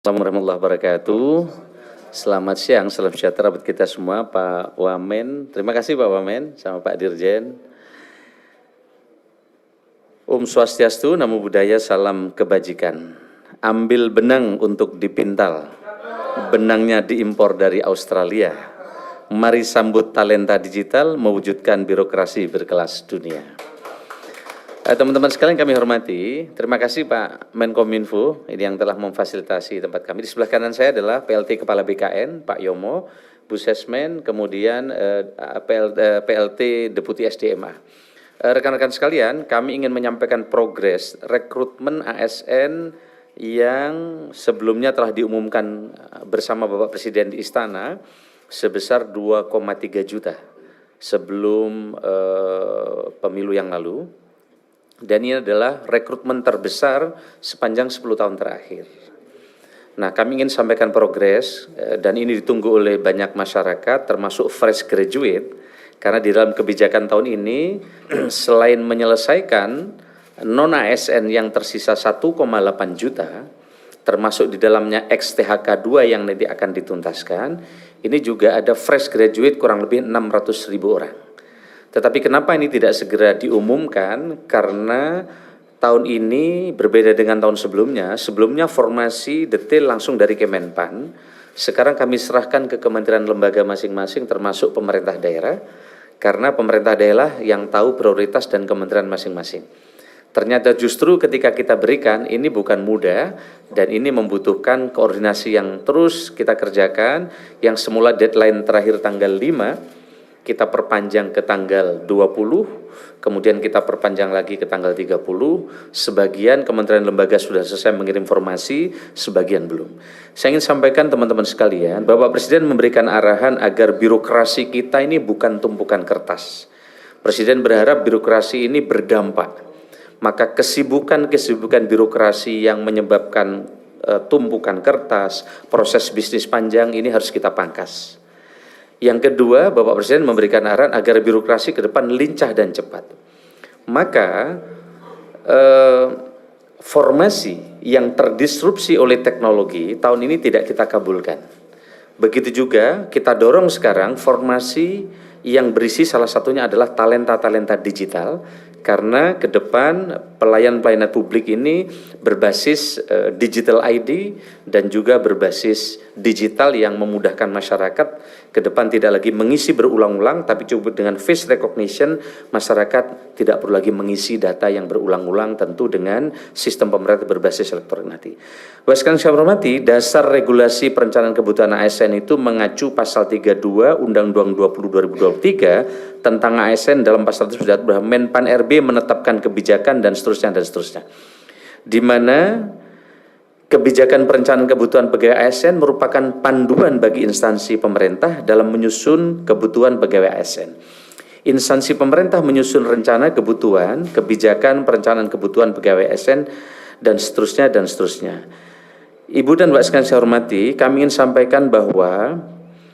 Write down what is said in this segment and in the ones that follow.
Assalamualaikum warahmatullahi wabarakatuh. Selamat siang, salam sejahtera buat kita semua, Pak Wamen. Terima kasih Pak Wamen sama Pak Dirjen. Om Swastiastu, Namo Buddhaya, salam kebajikan. Ambil benang untuk dipintal, benangnya diimpor dari Australia. Mari sambut talenta digital, mewujudkan birokrasi berkelas dunia. Teman-teman sekalian kami hormati, terima kasih Pak Menkominfo ini yang telah memfasilitasi tempat kami. Di sebelah kanan saya adalah PLT Kepala BKN, Pak Yomo, Bu Sesmen, kemudian PLT Deputi SDMA. Rekan-rekan sekalian, kami ingin menyampaikan progres rekrutmen ASN yang sebelumnya telah diumumkan bersama Bapak Presiden di Istana sebesar 2,3 juta sebelum pemilu yang lalu. Dan ini adalah rekrutmen terbesar sepanjang 10 tahun terakhir. Nah, kami ingin sampaikan progres, dan ini ditunggu oleh banyak masyarakat, termasuk fresh graduate, karena di dalam kebijakan tahun ini, selain menyelesaikan non-ASN yang tersisa 1,8 juta, termasuk di dalamnya ex-THK 2 yang nanti akan dituntaskan, ini juga ada fresh graduate kurang lebih 600.000 orang. Tetapi kenapa ini tidak segera diumumkan? Karena tahun ini berbeda dengan tahun sebelumnya. Sebelumnya formasi detail langsung dari Kemenpan. Sekarang kami serahkan ke kementerian lembaga masing-masing termasuk pemerintah daerah. Karena pemerintah daerah yang tahu prioritas dan kementerian masing-masing. Ternyata justru ketika kita berikan ini bukan mudah dan ini membutuhkan koordinasi yang terus kita kerjakan. Yang semula deadline terakhir tanggal 5, kita perpanjang ke tanggal 20, kemudian kita perpanjang lagi ke tanggal 30, sebagian kementerian lembaga sudah selesai mengirim informasi, sebagian belum. Saya ingin sampaikan teman-teman sekalian, Bapak Presiden memberikan arahan agar birokrasi kita ini bukan tumpukan kertas. Presiden berharap birokrasi ini berdampak, maka kesibukan birokrasi yang menyebabkan tumpukan kertas, proses bisnis panjang ini harus kita pangkas. Yang kedua, Bapak Presiden memberikan arahan agar birokrasi ke depan lincah dan cepat. Maka formasi yang terdisrupsi oleh teknologi tahun ini tidak kita kabulkan. Begitu juga kita dorong sekarang formasi yang berisi salah satunya adalah talenta-talenta digital, karena ke depan pelayanan publik ini berbasis digital ID dan juga berbasis digital yang memudahkan masyarakat ke depan tidak lagi mengisi berulang-ulang, tapi cukup dengan face recognition, masyarakat tidak perlu lagi mengisi data yang berulang-ulang, tentu dengan sistem pemerintah berbasis elektronik nanti. Bapak sekalian saya hormati, dasar regulasi perencanaan kebutuhan ASN itu mengacu pasal 32 Undang-Undang 20 2023 tentang ASN. Dalam pasal tersebut bahwa Menpan RB menetapkan kebijakan dan seterusnya, di mana kebijakan perencanaan kebutuhan pegawai ASN merupakan panduan bagi instansi pemerintah dalam menyusun kebutuhan pegawai ASN. Instansi pemerintah menyusun rencana kebutuhan, kebijakan perencanaan kebutuhan pegawai ASN, dan seterusnya, dan seterusnya. Ibu dan Bapak sekalian saya hormati, kami ingin sampaikan bahwa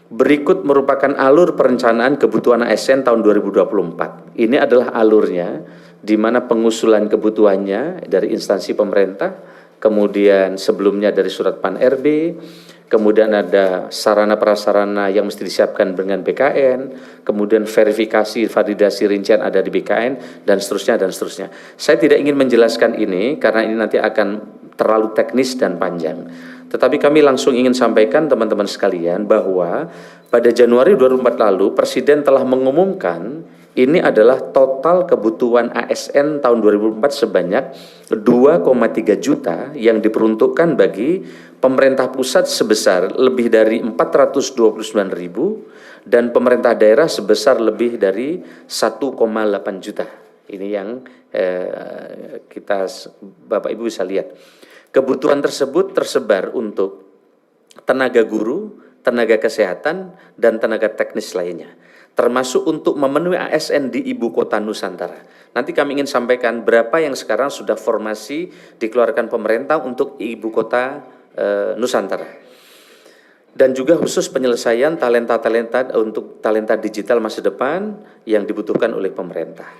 berikut merupakan alur perencanaan kebutuhan ASN tahun 2024. Ini adalah alurnya, di mana pengusulan kebutuhannya dari instansi pemerintah, kemudian sebelumnya dari surat Pan RB, kemudian ada sarana prasarana yang mesti disiapkan dengan BKN, kemudian verifikasi, validasi rincian ada di BKN, dan seterusnya, dan seterusnya. Saya tidak ingin menjelaskan ini, karena ini nanti akan terlalu teknis dan panjang. Tetapi kami langsung ingin sampaikan teman-teman sekalian bahwa pada Januari 2024 lalu Presiden telah mengumumkan ini adalah total kebutuhan ASN tahun 2004 sebanyak 2,3 juta yang diperuntukkan bagi pemerintah pusat sebesar lebih dari 429.000 dan pemerintah daerah sebesar lebih dari 1,8 juta. Ini yang kita Bapak Ibu bisa lihat. Kebutuhan tersebut tersebar untuk tenaga guru, tenaga kesehatan, dan tenaga teknis lainnya, termasuk untuk memenuhi ASN di Ibu Kota Nusantara. Nanti kami ingin sampaikan berapa yang sekarang sudah formasi dikeluarkan pemerintah untuk Ibu Kota Nusantara. Dan juga khusus penyelesaian talenta-talenta untuk talenta digital masa depan yang dibutuhkan oleh pemerintah.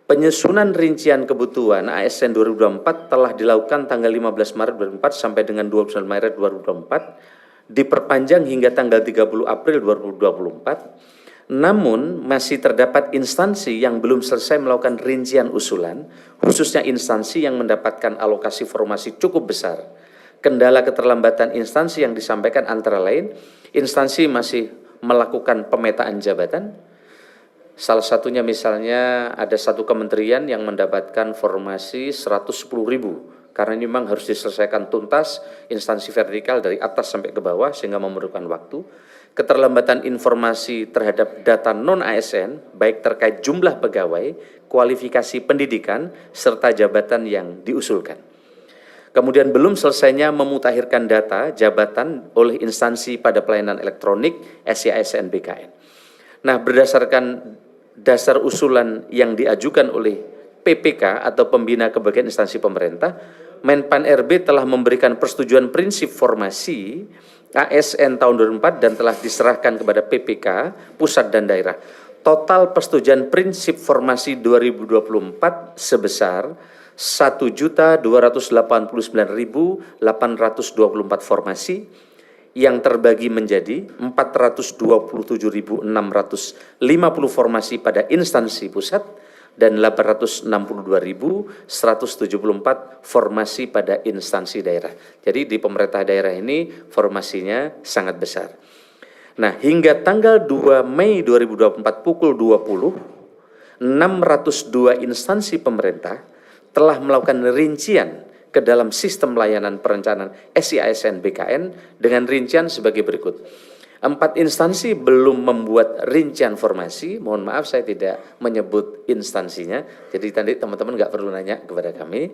Penyusunan rincian kebutuhan ASN 2024 telah dilakukan tanggal 15 Maret 2024 sampai dengan 29 Maret 2024, diperpanjang hingga tanggal 30 April 2024. Namun masih terdapat instansi yang belum selesai melakukan rincian usulan, khususnya instansi yang mendapatkan alokasi formasi cukup besar. Kendala keterlambatan instansi yang disampaikan antara lain, instansi masih melakukan pemetaan jabatan. Salah satunya misalnya ada satu kementerian yang mendapatkan formasi 110.000, karena ini memang harus diselesaikan tuntas instansi vertikal dari atas sampai ke bawah sehingga memerlukan waktu. Keterlambatan informasi terhadap data non-ASN, baik terkait jumlah pegawai, kualifikasi pendidikan, serta jabatan yang diusulkan. Kemudian belum selesainya memutakhirkan data jabatan oleh instansi pada pelayanan elektronik SIASN BKN. Nah, berdasarkan dasar usulan yang diajukan oleh PPK atau Pembina Kebagian Instansi Pemerintah, Menpan RB telah memberikan persetujuan prinsip formasi ASN tahun 2004 dan telah diserahkan kepada PPK pusat dan daerah. Total persetujuan prinsip formasi 2024 sebesar 1.289.824 formasi yang terbagi menjadi 427.650 formasi pada instansi pusat dan 862.174 formasi pada instansi daerah. Jadi di pemerintah daerah ini formasinya sangat besar. Nah, hingga tanggal 2 Mei 2024 pukul 20, 602 instansi pemerintah telah melakukan rincian ke dalam sistem layanan perencanaan SIASN BKN dengan rincian sebagai berikut. 4 instansi belum membuat rincian formasi, mohon maaf saya tidak menyebut instansinya, jadi tadi teman-teman nggak perlu nanya kepada kami.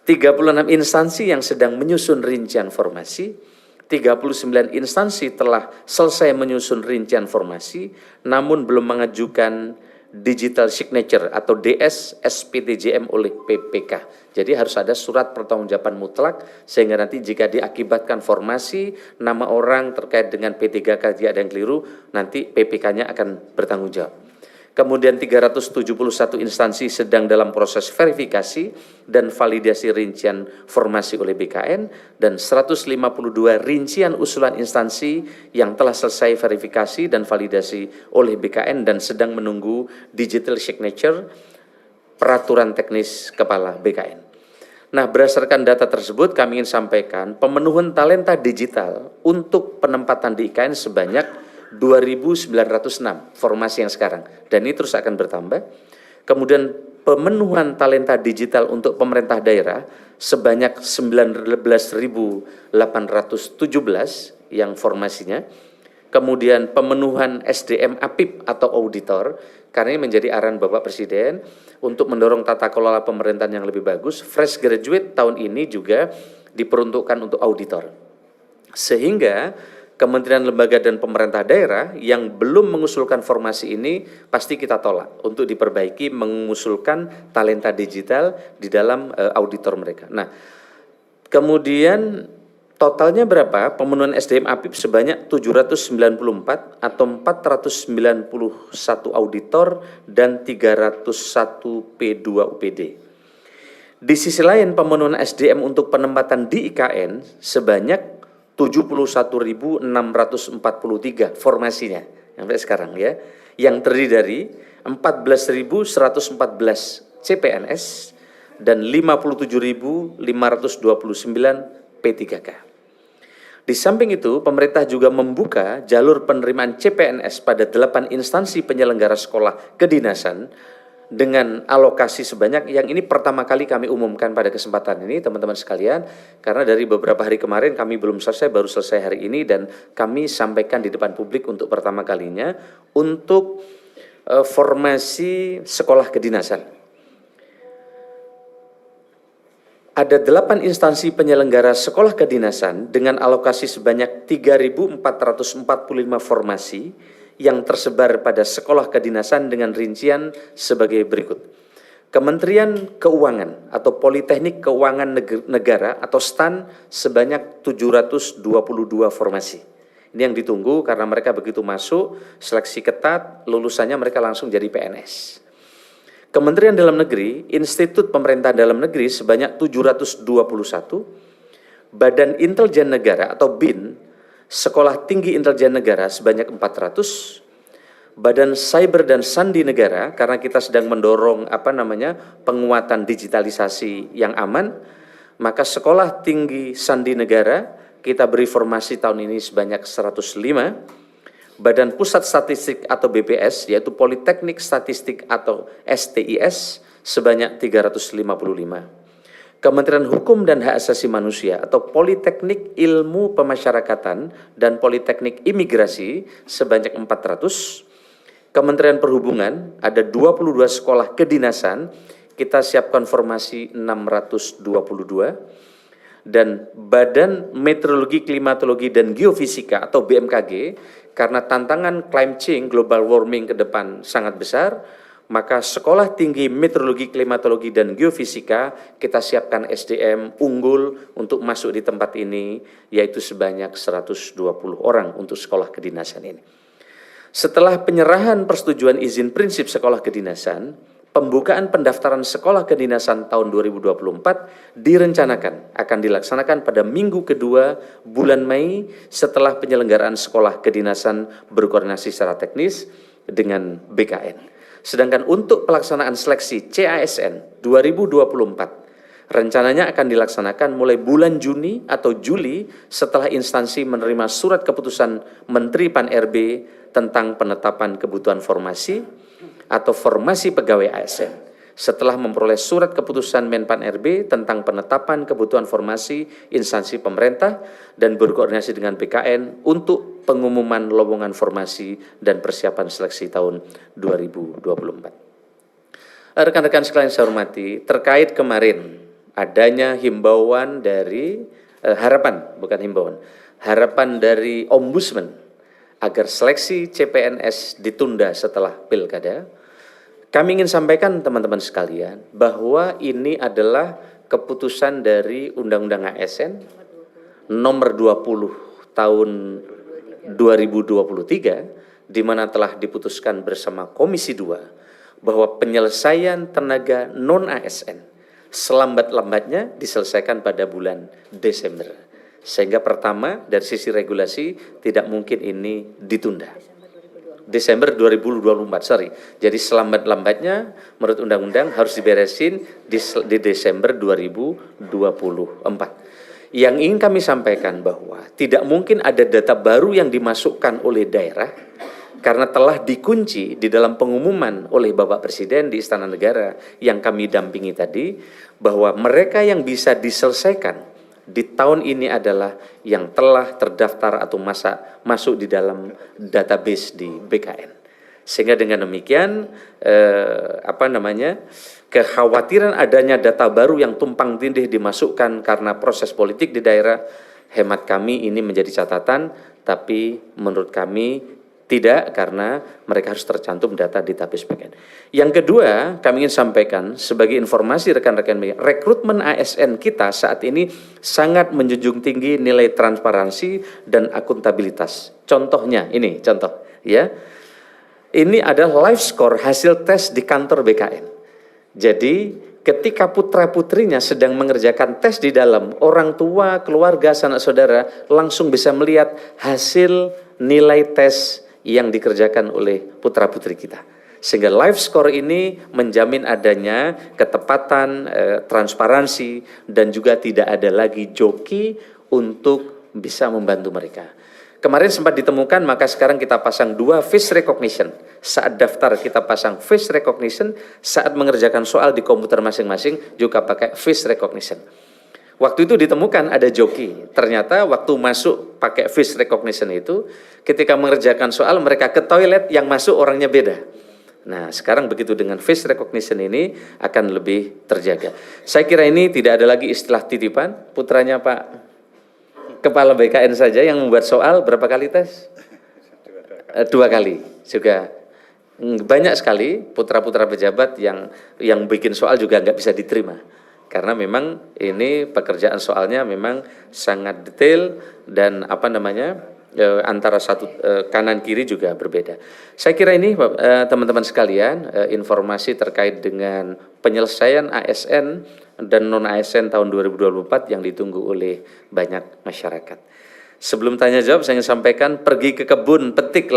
36 instansi yang sedang menyusun rincian formasi, 39 instansi telah selesai menyusun rincian formasi, namun belum mengajukan digital signature atau DS SPTJM oleh PPK. Jadi harus ada surat pertanggungjawaban mutlak sehingga nanti jika diakibatkan formasi nama orang terkait dengan P3K ada yang keliru, nanti PPK-nya akan bertanggung jawab. Kemudian 371 instansi sedang dalam proses verifikasi dan validasi rincian formasi oleh BKN dan 152 rincian usulan instansi yang telah selesai verifikasi dan validasi oleh BKN dan sedang menunggu digital signature peraturan teknis kepala BKN. Nah, berdasarkan data tersebut kami ingin sampaikan pemenuhan talenta digital untuk penempatan di IKN sebanyak 2.906 formasi yang sekarang, dan ini terus akan bertambah. Kemudian pemenuhan talenta digital untuk pemerintah daerah sebanyak 19.817 yang formasinya. Kemudian pemenuhan SDM APIP atau auditor, karena ini menjadi arahan Bapak Presiden untuk mendorong tata kelola pemerintahan yang lebih bagus. Fresh graduate tahun ini juga diperuntukkan untuk auditor. Sehingga kementerian, lembaga, dan pemerintah daerah yang belum mengusulkan formasi ini pasti kita tolak untuk diperbaiki, mengusulkan talenta digital di dalam auditor mereka. Nah, kemudian totalnya berapa? Pemenuhan SDM APIP sebanyak 794 atau 491 auditor dan 301 P2 UPD. Di sisi lain pemenuhan SDM untuk penempatan di IKN sebanyak 71.643 formasinya sampai sekarang ya, yang terdiri dari 14.114 CPNS dan 57.529 P3K. Di samping itu, pemerintah juga membuka jalur penerimaan CPNS pada 8 instansi penyelenggara sekolah kedinasan dengan alokasi sebanyak, yang ini pertama kali kami umumkan pada kesempatan ini teman-teman sekalian, karena dari beberapa hari kemarin kami belum selesai, baru selesai hari ini dan kami sampaikan di depan publik untuk pertama kalinya untuk formasi sekolah kedinasan. Ada 8 instansi penyelenggara sekolah kedinasan dengan alokasi sebanyak 3.445 formasi yang tersebar pada sekolah kedinasan dengan rincian sebagai berikut. Kementerian Keuangan atau Politeknik Keuangan Negara atau STAN sebanyak 722 formasi. Ini yang ditunggu karena mereka begitu masuk, seleksi ketat, lulusannya mereka langsung jadi PNS. Kementerian Dalam Negeri, Institut Pemerintahan Dalam Negeri sebanyak 721, Badan Intelijen Negara atau BIN, Sekolah Tinggi Intelijen Negara sebanyak 400, Badan Cyber dan Sandi Negara, karena kita sedang mendorong penguatan digitalisasi yang aman, maka Sekolah Tinggi Sandi Negara kita beri formasi tahun ini sebanyak 105, Badan Pusat Statistik atau BPS, yaitu Politeknik Statistik atau STIS, sebanyak 355. Kementerian Hukum dan Hak Asasi Manusia atau Politeknik Ilmu Pemasyarakatan dan Politeknik Imigrasi, sebanyak 400. Kementerian Perhubungan, ada 22 sekolah kedinasan, kita siapkan formasi 622. Dan Badan Meteorologi, Klimatologi, dan Geofisika atau BMKG, karena tantangan climate change, global warming ke depan sangat besar, maka Sekolah Tinggi Meteorologi, Klimatologi, dan Geofisika kita siapkan SDM unggul untuk masuk di tempat ini, yaitu sebanyak 120 orang untuk sekolah kedinasan ini. Setelah penyerahan persetujuan izin prinsip sekolah kedinasan, pembukaan pendaftaran sekolah kedinasan tahun 2024 direncanakan akan dilaksanakan pada minggu kedua bulan Mei setelah penyelenggaraan sekolah kedinasan berkoordinasi secara teknis dengan BKN. Sedangkan untuk pelaksanaan seleksi CASN 2024 rencananya akan dilaksanakan mulai bulan Juni atau Juli setelah instansi menerima surat keputusan Menteri Pan-RB tentang penetapan kebutuhan formasi atau formasi pegawai ASN. Setelah memperoleh surat keputusan Menpan-RB tentang penetapan kebutuhan formasi instansi pemerintah dan berkoordinasi dengan BKN untuk pengumuman lowongan formasi dan persiapan seleksi tahun 2024. Rekan-rekan sekalian saya hormati, terkait kemarin adanya himbauan dari harapan dari Ombudsman agar seleksi CPNS ditunda setelah pilkada. Kami ingin sampaikan teman-teman sekalian bahwa ini adalah keputusan dari Undang-Undang ASN nomor 20 tahun 2023, di mana telah diputuskan bersama Komisi 2 bahwa penyelesaian tenaga non-ASN selambat-lambatnya diselesaikan pada bulan Desember. Sehingga pertama dari sisi regulasi tidak mungkin ini ditunda. Desember 2024, Jadi selambat-lambatnya menurut undang-undang harus diberesin di Desember 2024. Yang ingin kami sampaikan bahwa tidak mungkin ada data baru yang dimasukkan oleh daerah karena telah dikunci di dalam pengumuman oleh Bapak Presiden di Istana Negara yang kami dampingi tadi, bahwa mereka yang bisa diselesaikan di tahun ini adalah yang telah terdaftar atau masuk di dalam database di BKN. Sehingga dengan demikian kekhawatiran adanya data baru yang tumpang tindih dimasukkan karena proses politik di daerah, hemat kami ini menjadi catatan, tapi menurut kami tidak, karena mereka harus tercantum data di database BKN. Yang kedua, kami ingin sampaikan sebagai informasi rekan-rekan media, rekrutmen ASN kita saat ini sangat menjunjung tinggi nilai transparansi dan akuntabilitas. Contohnya, ini contoh ya. Ini adalah live score hasil tes di kantor BKN. Jadi ketika putra-putrinya sedang mengerjakan tes di dalam, orang tua, keluarga, sanak saudara langsung bisa melihat hasil nilai tes yang dikerjakan oleh putra-putri kita. Sehingga live score ini menjamin adanya ketepatan, transparansi, dan juga tidak ada lagi joki untuk bisa membantu mereka. Kemarin sempat ditemukan, maka sekarang kita pasang 2 face recognition. Saat daftar kita pasang face recognition, saat mengerjakan soal di komputer masing-masing juga pakai face recognition. Waktu itu ditemukan ada joki, ternyata waktu masuk pakai face recognition itu, ketika mengerjakan soal mereka ke toilet, yang masuk orangnya beda. Nah sekarang begitu dengan face recognition ini akan lebih terjaga. Saya kira ini tidak ada lagi istilah titipan, putranya Pak Kepala BKN saja yang membuat soal berapa kali tes? 2 kali juga. Banyak sekali putra-putra pejabat yang bikin soal juga nggak bisa diterima. Karena memang ini pekerjaan soalnya memang sangat detail dan antara satu kanan kiri juga berbeda. Saya kira ini teman-teman sekalian, informasi terkait dengan penyelesaian ASN dan non ASN tahun 2024 yang ditunggu oleh banyak masyarakat. Sebelum tanya jawab, saya ingin sampaikan pergi ke kebun petik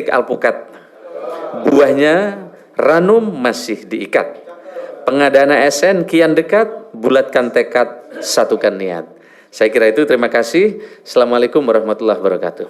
alpukat. Buahnya ranum masih diikat. Pengadaan ASN kian dekat, bulatkan tekad, satukan niat. Saya kira itu, terima kasih. Assalamualaikum warahmatullahi wabarakatuh.